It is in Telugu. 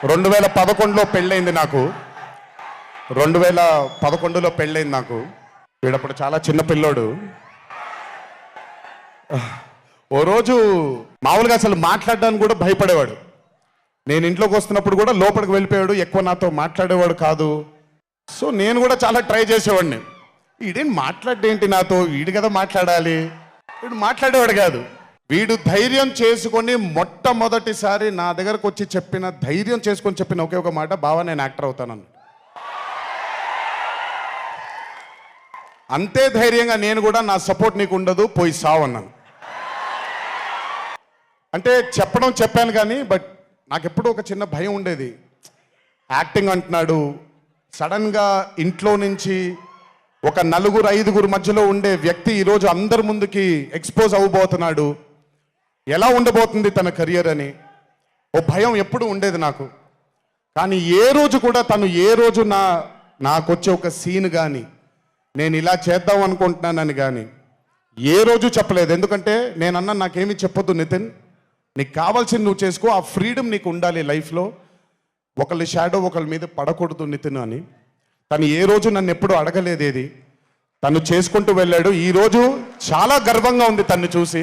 2011లో పెళ్ళైంది నాకు. 2011లో పెళ్ళైంది నాకు. వీడప్పుడు చాలా చిన్న పిల్లోడు. ఓ రోజు మామూలుగా అసలు మాట్లాడడానికి కూడా భయపడేవాడు. నేను ఇంట్లోకి వస్తున్నప్పుడు కూడా లోపలికి వెళ్ళిపోయాడు, ఎక్కువ నాతో మాట్లాడేవాడు కాదు. సో నేను కూడా చాలా ట్రై చేసేవాడిని. వీడేం మాట్లాడేంటి నాతో, వీడు కదా మాట్లాడాలి, వీడు మాట్లాడేవాడు కాదు. వీడు ధైర్యం చేసుకొని మొట్టమొదటిసారి నా దగ్గరకు వచ్చి ధైర్యం చేసుకొని చెప్పిన ఒకే ఒక మాట, బావా నేను యాక్టర్ అవుతానని. అంతే ధైర్యంగా నేను కూడా నా సపోర్ట్ నీకు ఉండదు, పోయి సావు అన్నాను. అంటే చెప్పాను కానీ బట్ నాకు ఎప్పుడూ ఒక చిన్న భయం ఉండేది. యాక్టింగ్ అంటున్నాడు, సడన్గా ఇంట్లో నుంచి ఒక 4-5 మధ్యలో ఉండే వ్యక్తి ఈరోజు అందరి ముందుకి ఎక్స్పోజ్ అవ్వబోతున్నాడు, ఎలా ఉండబోతుంది తన కెరియర్ అని ఓ భయం ఎప్పుడు ఉండేది నాకు. కానీ ఏ రోజు కూడా నాకు వచ్చే ఒక సీన్ కానీ నేను ఇలా చేద్దాం అనుకుంటున్నానని కానీ ఏ రోజు చెప్పలేదు. ఎందుకంటే నేనన్నా నాకేమీ చెప్పొద్దు నితిన్, నీకు కావాల్సింది నువ్వు చేసుకో, ఆ ఫ్రీడమ్ నీకు ఉండాలి లైఫ్లో, ఒకళ్ళ షాడో ఒకళ్ళ మీద పడకూడదు నితిన్ అని. తను ఏ రోజు నన్ను ఎప్పుడు అడగలేదు ఏది, తను చేసుకుంటూ వెళ్ళాడు. ఈరోజు చాలా గర్వంగా ఉంది తను చూసి.